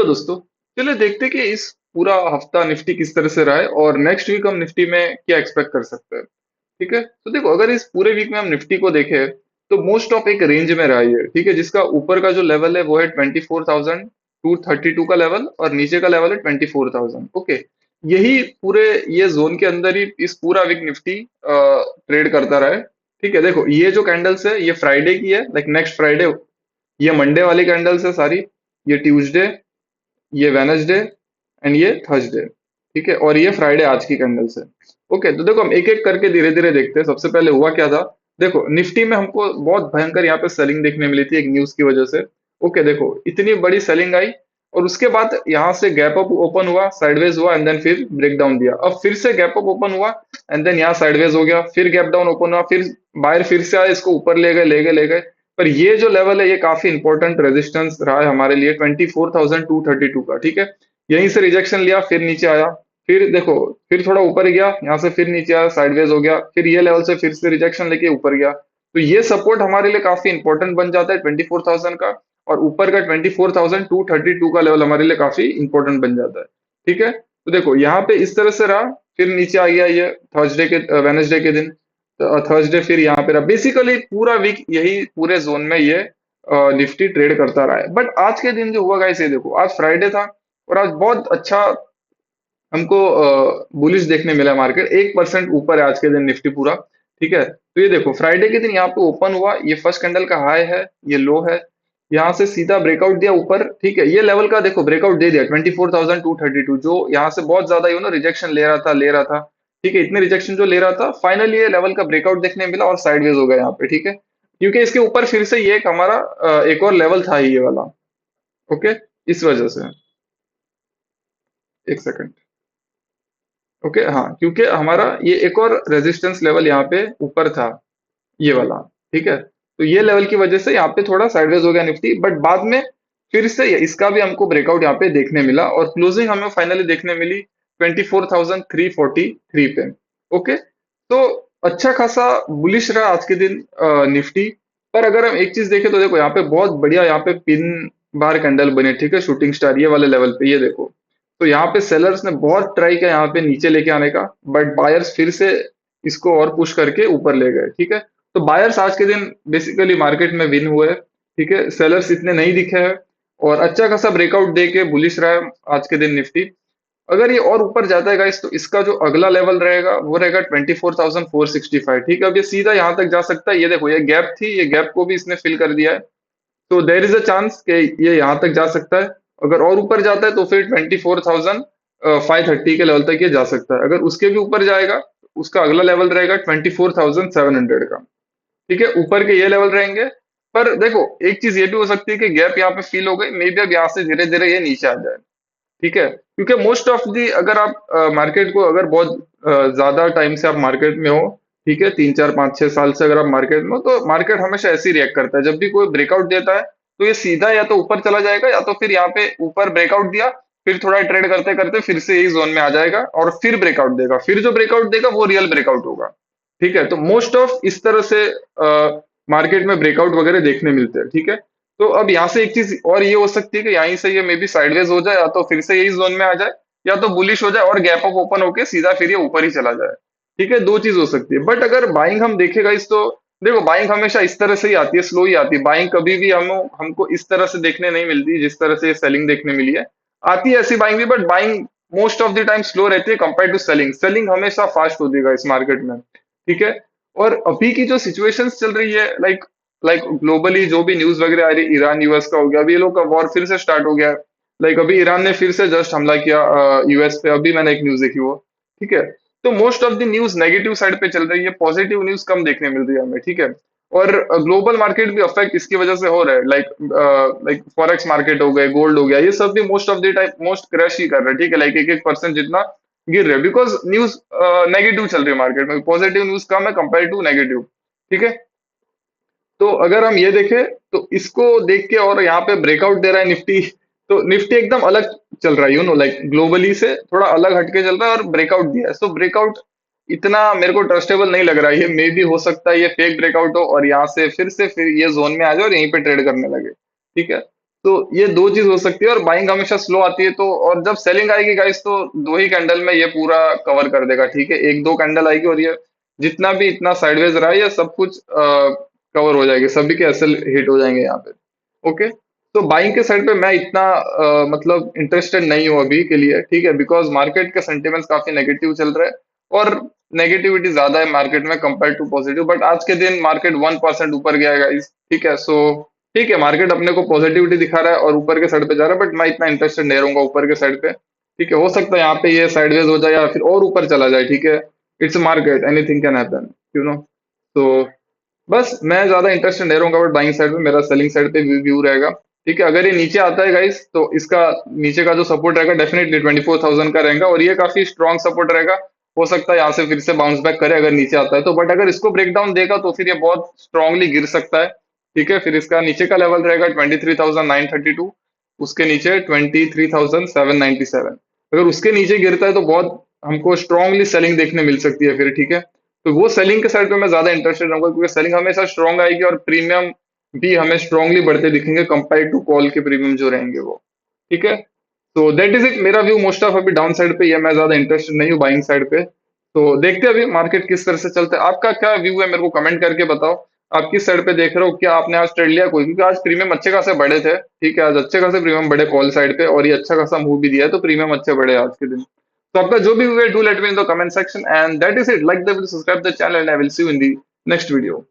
दोस्तों, चलिए देखते हैं कि इस पूरा हफ्ता निफ्टी किस तरह से रहा है और नेक्स्ट वीक हम निफ्टी में क्या एक्सपेक्ट कर सकते हैं। ठीक है, तो देखो अगर इस पूरे वीक में हम निफ्टी को देखें तो मोस्ट ऑफ एक रेंज में रहा है। ठीक है, जिसका ऊपर का जो लेवल है वो है 24,232 का लेवल और नीचे का लेवल है 24,000। ओके, यही पूरे ये जोन के अंदर ही इस पूरा वीक निफ्टी ट्रेड करता रहा है। ठीक है, देखो ये जो कैंडल्स है ये फ्राइडे की है, लाइक नेक्स्ट फ्राइडे, ये मंडे वाली कैंडल्स है सारी, ये ट्यूसडे, ये वेनसडे एंड ये थर्सडे। ठीक है, और ये फ्राइडे आज की कैंडल्स है। ओके, तो देखो हम एक एक करके धीरे धीरे देखते हैं। सबसे पहले हुआ क्या था। देखो निफ्टी में हमको बहुत भयंकर यहाँ पे सेलिंग देखने मिली थी एक न्यूज की वजह से। ओके, देखो इतनी बड़ी सेलिंग आई और उसके बाद यहाँ से गैप अप ओपन हुआ, साइडवेज हुआ एंड देन फिर ब्रेक डाउन दिया। अब फिर से गैप अप ओपन हुआ एंड देन यहाँ साइडवेज हो गया, फिर गैप डाउन ओपन हुआ, फिर बाहर फिर से आए, इसको ऊपर ले गए ले गए ले गए। पर ये जो लेवल है ये काफी इंपॉर्टेंट रेजिस्टेंस रहा है हमारे लिए 24,232 का। ठीक है, यहीं से रिजेक्शन लिया, फिर नीचे आया, फिर देखो फिर थोड़ा ऊपर गया, यहाँ से फिर नीचे आया, साइडवेज हो गया, फिर ये लेवल से फिर से रिजेक्शन लेके ऊपर गया। तो ये सपोर्ट हमारे लिए काफी इंपॉर्टेंट बन जाता है 24,000 का, और ऊपर का 24,232 का लेवल हमारे लिए काफी इंपॉर्टेंट बन जाता है। ठीक है, तो देखो यहाँ पे इस तरह से रहा, फिर नीचे आ गया ये थर्सडे के वेनसडे के दिन, थर्सडे फिर यहाँ पे रहा। बेसिकली पूरा वीक यही पूरे जोन में ये निफ्टी ट्रेड करता रहा है। बट आज के दिन जो हुआ गाइस, ये देखो आज फ्राइडे था और आज बहुत अच्छा हमको बुलिश देखने मिला। मार्केट 1% ऊपर है आज के दिन निफ्टी पूरा। ठीक है, तो ये देखो फ्राइडे के दिन यहाँ पे ओपन हुआ, ये फर्स्ट कैंडल का हाई है, ये लो है, यहाँ से सीधा ब्रेकआउट दिया ऊपर। ठीक है, ये लेवल का देखो ब्रेकआउट दे दिया 24,232, जो यहाँ से बहुत ज्यादा रिजेक्शन ले रहा था। ठीक है, इतने रिजेक्शन जो ले रहा था, फाइनली ये लेवल का ब्रेकआउट देखने मिला और साइडवेज हो गया यहाँ पे। ठीक है, क्योंकि इसके ऊपर फिर से ये एक हमारा एक और लेवल था ये वाला। ओके, इस वजह से एक सेकंड। ओके, हाँ, क्योंकि हमारा ये एक और रेजिस्टेंस लेवल यहाँ पे ऊपर था, ये वाला। ठीक है, तो ये लेवल की वजह से यहाँ पे थोड़ा साइडवेज हो गया निफ्टी, बट बाद में फिर से इसका भी हमको ब्रेकआउट यहाँ पे देखने मिला और क्लोजिंग हमें फाइनली देखने मिली 24,343 पे। ओके, तो अच्छा खासा बुलिश रहा आज के दिन निफ्टी। पर अगर हम एक चीज देखें तो देखो यहाँ पे बहुत बढ़िया यहाँ पे पिन बार कैंडल बने। ठीक है, शूटिंग स्टार ये वाले लेवल पे, ये देखो। तो यहाँ पे सेलर्स ने बहुत ट्राई किया यहाँ पे नीचे लेके आने का, बट बायर्स फिर से इसको और पुश करके ऊपर ले गए। ठीक है, तो बायर्स आज के दिन बेसिकली मार्केट में विन हुए। ठीक है, सेलर्स इतने नहीं दिखे हैं और अच्छा खासा ब्रेकआउट दे के बुलिश रहा है आज के दिन निफ्टी। अगर ये और ऊपर जाता है गाइस तो इसका जो अगला लेवल रहेगा वो रहेगा 24,465। ठीक है, अब ये सीधा यहाँ तक जा सकता है। ये देखो ये गैप थी, ये गैप को भी इसने फिल कर दिया है। तो देर इज अ चांस कि ये यहाँ तक जा सकता है। अगर और ऊपर जाता है तो फिर 24,530 के लेवल तक ये जा सकता है। अगर उसके भी ऊपर जाएगा, उसका अगला लेवल रहेगा 24,700 का। ठीक है, ऊपर के ये लेवल रहेंगे। पर देखो एक चीज ये भी हो सकती है कि गैप यहाँ पे फील हो गई, मे बी अब यहाँ से धीरे धीरे ये नीचे आ जाए। ठीक है, क्योंकि मोस्ट ऑफ दी अगर आप मार्केट को अगर बहुत ज्यादा टाइम से आप मार्केट में हो, ठीक है, 3 4 5 6 साल से अगर आप मार्केट में हो, तो मार्केट हमेशा ऐसे ही रिएक्ट करता है। जब भी कोई ब्रेकआउट देता है तो ये सीधा या तो ऊपर चला जाएगा या तो फिर यहाँ पे ऊपर ब्रेकआउट दिया, फिर थोड़ा ट्रेड करते करते फिर से यही जोन में आ जाएगा और फिर ब्रेकआउट देगा, फिर जो ब्रेकआउट देगा वो रियल ब्रेकआउट होगा। ठीक है, तो मोस्ट ऑफ इस तरह से मार्केट में ब्रेकआउट वगैरह देखने मिलते हैं। ठीक है, तो अब यहाँ से एक चीज और ये हो सकती है कि यहीं से ये मे बी साइडवेज हो जाए या तो फिर से यही जोन में आ जाए, या तो बुलिश हो जाए और गैप अप ओपन होके सीधा फिर ये ऊपर ही चला जाए। ठीक है, दो चीज हो सकती है। बट अगर बाइंग हम देखेगा इस तो देखो बाइंग हमेशा इस तरह से ही आती है, स्लो ही आती है बाइंग। कभी भी हमको इस तरह से देखने नहीं मिलती जिस तरह से सेलिंग देखने मिली है। आती है ऐसी बाइंग भी, but buying most of the time slow रहती है कंपेयर टू सेलिंग। सेलिंग हमेशा फास्ट होती है इस मार्केट में। ठीक है, और अभी की जो सिचुएशंस चल रही है, लाइक लाइक ग्लोबली जो भी न्यूज वगैरह आ रही है, ईरान यूएस का हो गया, अभी ये लोग का वॉर फिर से स्टार्ट हो गया है। लाइक अभी ईरान ने फिर से जस्ट हमला किया यूएस पे, अभी मैंने एक न्यूज देखी वो। ठीक है, तो most of the news negative side पे चल रही है, पॉजिटिव न्यूज कम देखने मिल रही है हमें। ठीक है, और ग्लोबल मार्केट भी अफेक्ट इसकी वजह से हो रहा है। लाइक लाइक फॉरेक्स मार्केट हो गए, गोल्ड हो गया, ये सब भी most of the time most crash ही कर रहे हैं। ठीक है, लाइक 1 1% जितना गिर रहे हैं, बिकॉज न्यूज नेगेटिव चल रही है मार्केट में, पॉजिटिव न्यूज कम है कंपेयर टू नेगेटिव। ठीक है, तो अगर हम ये देखें तो इसको देख के और यहाँ पे ब्रेकआउट दे रहा है निफ्टी, तो निफ्टी एकदम अलग चल रहा है, लाइक ग्लोबली से थोड़ा अलग हटके चल रहा है और ब्रेकआउट दिया है। सो ब्रेकआउट इतना मेरे को ट्रस्टेबल नहीं लग रहा है। ये मे भी हो सकता है ये फेक ब्रेकआउट हो और यहाँ से फिर ये जोन में आ जाए और यहीं पे ट्रेड करने लगे। ठीक है, तो ये दो चीज हो सकती है, और बाइंग हमेशा स्लो आती है, तो और जब सेलिंग आएगी गाइस तो दो ही कैंडल में ये पूरा कवर कर देगा, ठीक है, एक दो कैंडल आएगी और ये जितना भी इतना साइडवेज रहा है ये सब कुछ कवर हो जाएगी, सभी के एसएल हिट हो जाएंगे यहाँ पे। ओके, तो बाइंग के साइड पे मैं इतना मतलब इंटरेस्टेड नहीं हूँ अभी के लिए, ठीक है, बिकॉज मार्केट के सेंटिमेंट्स काफी नेगेटिव चल रहे हैं, और नेगेटिविटी ज्यादा है मार्केट में कंपेयर टू पॉजिटिव, बट आज के दिन मार्केट 1% ऊपर गया है गाइस, ठीक है, सो ठीक है, मार्केट अपने को पॉजिटिविटी दिखा रहा है और ऊपर के साइड पे जा रहा है, बट मैं इतना इंटरेस्टेड नहीं रहूंगा ऊपर के साइड पे, ठीक है, हो सकता है यहाँ पे ये साइडवेज हो जाए या फिर और ऊपर चला जाए, ठीक है, its market, anything can happen, you know. तो बस मैं ज्यादा इंटरेस्टेड नहीं रहूंगा, बट बाइंग साइड पे मेरा सेलिंग साइड पे व्यू रहेगा, ठीक है। अगर ये नीचे आता है गाइस तो इसका नीचे का जो सपोर्ट रहेगा डेफिनेटली 24,000 का रहेगा, और ये काफी स्ट्रॉन्ग सपोर्ट रहेगा, हो सकता है यहाँ से फिर से बाउंस बैक करे अगर नीचे आता है तो, बट अगर इसको ब्रेक डाउन देगा तो फिर ये बहुत स्ट्रांगली गिर सकता है, ठीक है, फिर इसका नीचे का लेवल रहेगा 23,932, उसके नीचे 23,797, अगर उसके नीचे गिरता है तो बहुत हमको स्ट्रांगली सेलिंग देखने मिल सकती है फिर, ठीक है, तो वो सेलिंग के साइड पे मैं ज्यादा इंटरेस्टेड रहूंगा, क्योंकि सेलिंग हमेशा स्ट्रांग आएगी और प्रीमियम भी हमें स्ट्रांगली बढ़ते दिखेंगे कंपेयर टू कॉल के प्रीमियम जो रहेंगे वो, ठीक है। तो दैट इज इट, मेरा व्यू मोस्ट ऑफ अभी डाउन साइड पे, ये मैं ज्यादा इंटरेस्टेड नहीं हूँ बाइंग साइड पे। तो देखते हैं अभी मार्केट किस तरह से चलता है, आपका क्या व्यू है मेरे को कमेंट करके बताओ, आप किस साइड पे देख रहे हो, क्या आपने आज ट्रेड लिया कोई, क्योंकि आज प्रीमियम अच्छे खासे बढ़े थे, ठीक है, आज अच्छे खासे प्रीमियम बढ़े कॉल साइड पे, और ये अच्छा खासा मूव भी दिया है, तो प्रीमियम अच्छे बढ़े आज के दिन। तो आपका जो भी व्यू है do let me in the comment section, and that is it, like the video, subscribe the channel, and I will see you in the next video.